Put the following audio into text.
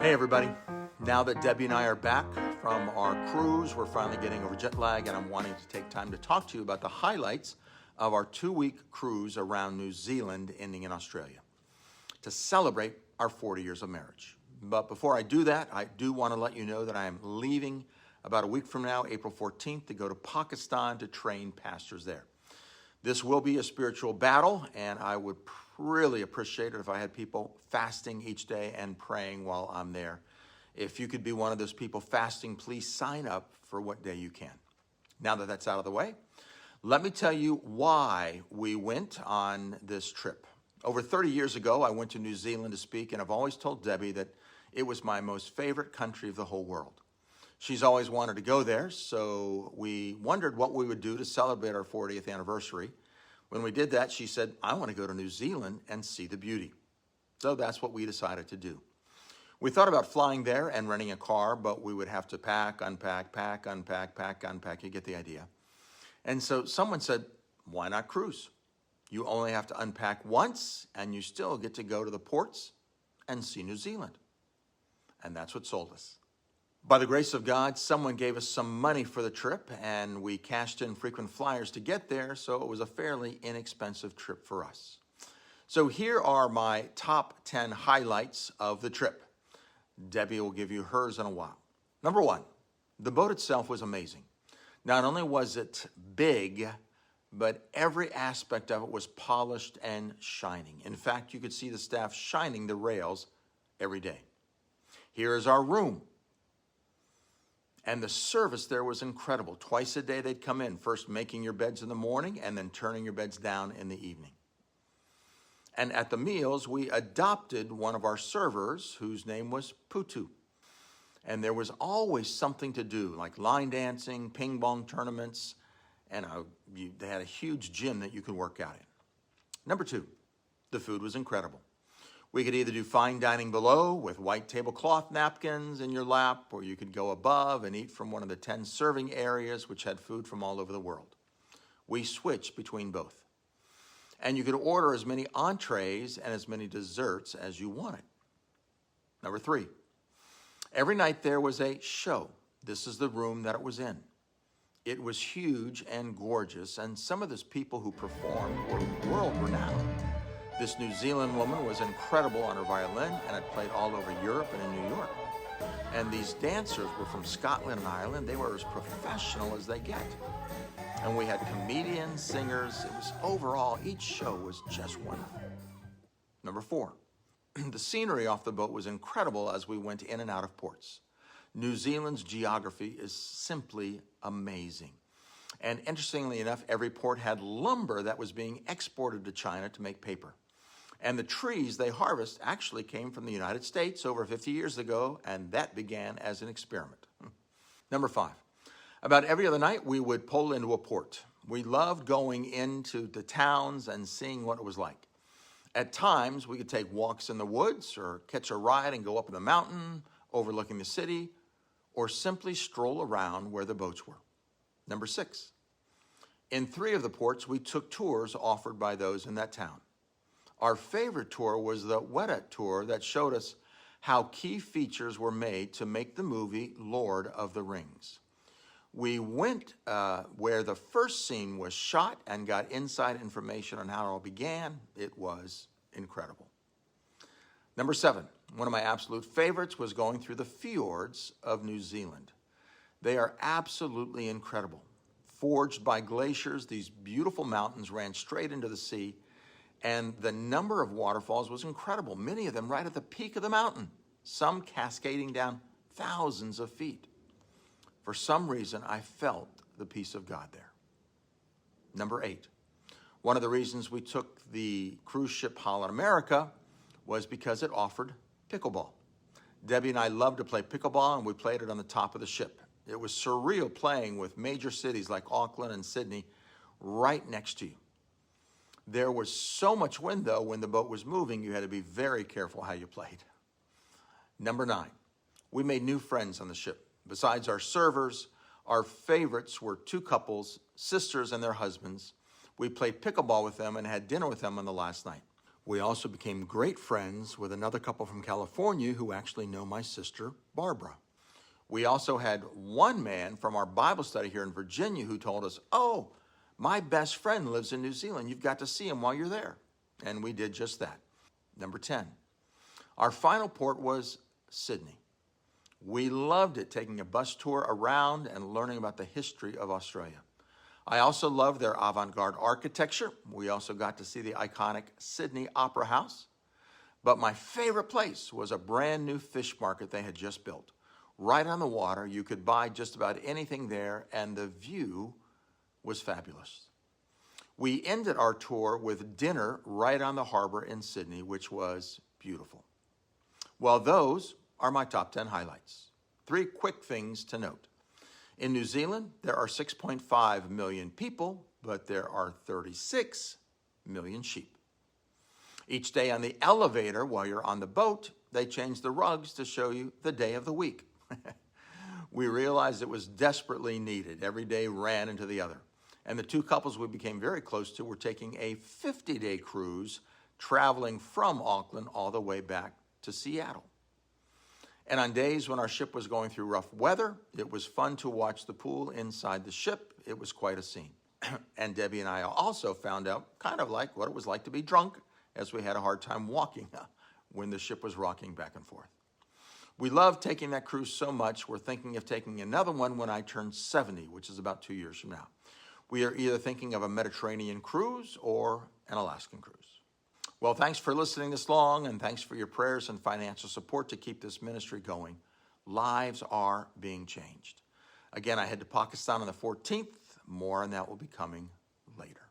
Hey everybody, now that Debbie and I are back from our cruise, we're finally getting over jet lag and I'm wanting to take time to talk to you about the highlights of our 2-week cruise around New Zealand ending in Australia to celebrate our 40 years of marriage. But before I do that, I do want to let you know that I am leaving about a week from now, April 14th, to go to Pakistan to train pastors there. This will be a spiritual battle, and I would really appreciate it if I had people fasting each day and praying while I'm there. If you could be one of those people fasting, please sign up for what day you can. Now that that's out of the way, let me tell you why we went on this trip. Over 30 years ago, I went to New Zealand to speak, and I've always told Debbie that it was my most favorite country of the whole world. She's always wanted to go there, so we wondered what we would do to celebrate our 40th anniversary. When we did that, she said, I want to go to New Zealand and see the beauty. So that's what we decided to do. We thought about flying there and renting a car, but we would have to pack, unpack, pack, unpack, pack, unpack. You get the idea. And so someone said, why not cruise? You only have to unpack once, and you still get to go to the ports and see New Zealand. And that's what sold us. By the grace of God, someone gave us some money for the trip, and we cashed in frequent flyers to get there, so it was a fairly inexpensive trip for us. So here are my top 10 highlights of the trip. Debbie will give you hers in a while. Number 1, the boat itself was amazing. Not only was it big, but every aspect of it was polished and shining. In fact, you could see the staff shining the rails every day. Here is our room. And the service there was incredible. Twice a day they'd come in, first making your beds in the morning and then turning your beds down in the evening. And at the meals, we adopted one of our servers whose name was Putu. And there was always something to do, like line dancing, ping pong tournaments, and they had a huge gym that you could work out in. Number 2, the food was incredible. We could either do fine dining below with white tablecloth napkins in your lap, or you could go above and eat from one of the 10 serving areas which had food from all over the world. We switched between both. And you could order as many entrees and as many desserts as you wanted. Number 3, every night there was a show. This is the room that it was in. It was huge and gorgeous, and some of those people who performed were world-renowned. This New Zealand woman was incredible on her violin and had played all over Europe and in New York. And these dancers were from Scotland and Ireland. They were as professional as they get. And we had comedians, singers. It was overall, each show was just wonderful. Number 4, the scenery off the boat was incredible as we went in and out of ports. New Zealand's geography is simply amazing. And interestingly enough, every port had lumber that was being exported to China to make paper. And the trees they harvest actually came from the United States over 50 years ago, and that began as an experiment. Number 5, about every other night we would pull into a port. We loved going into the towns and seeing what it was like. At times we could take walks in the woods or catch a ride and go up in the mountain overlooking the city, or simply stroll around where the boats were. Number 6, in 3 of the ports we took tours offered by those in that town. Our favorite tour was the Weta tour that showed us how key features were made to make the movie Lord of the Rings. We went where the first scene was shot and got inside information on how it all began. It was incredible. Number 7, one of my absolute favorites was going through the fjords of New Zealand. They are absolutely incredible. Forged by glaciers, these beautiful mountains ran straight into the sea, and the number of waterfalls was incredible, many of them right at the peak of the mountain, some cascading down thousands of feet. For some reason, I felt the peace of God there. Number 8, one of the reasons we took the cruise ship Holland America was because it offered pickleball. Debbie and I loved to play pickleball, and we played it on the top of the ship. It was surreal playing with major cities like Auckland and Sydney right next to you. There was so much wind, though, when the boat was moving, you had to be very careful how you played. Number 9, we made new friends on the ship. Besides our servers, our favorites were 2 couples, sisters and their husbands. We played pickleball with them and had dinner with them on the last night. We also became great friends with another couple from California who actually know my sister, Barbara. We also had one man from our Bible study here in Virginia who told us, "Oh, my best friend lives in New Zealand. You've got to see him while you're there." And we did just that. Number 10, our final port was Sydney. We loved it, taking a bus tour around and learning about the history of Australia. I also loved their avant-garde architecture. We also got to see the iconic Sydney Opera House. But my favorite place was a brand new fish market they had just built. Right on the water, you could buy just about anything there, and the view was fabulous. We ended our tour with dinner right on the harbor in Sydney, which was beautiful. Well, those are my top 10 highlights. 3 quick things to note. In New Zealand, there are 6.5 million people, but there are 36 million sheep. Each day on the elevator while you're on the boat, they change the rugs to show you the day of the week. We realized it was desperately needed. Every day ran into the other. And the 2 couples we became very close to were taking a 50-day cruise, traveling from Auckland all the way back to Seattle. And on days when our ship was going through rough weather, it was fun to watch the pool inside the ship. It was quite a scene. And Debbie and I also found out kind of like what it was like to be drunk, as we had a hard time walking when the ship was rocking back and forth. We loved taking that cruise so much, we're thinking of taking another one when I turn 70, which is about 2 years from now. We are either thinking of a Mediterranean cruise or an Alaskan cruise. Well, thanks for listening this long, and thanks for your prayers and financial support to keep this ministry going. Lives are being changed. Again, I head to Pakistan on the 14th. More on that will be coming later.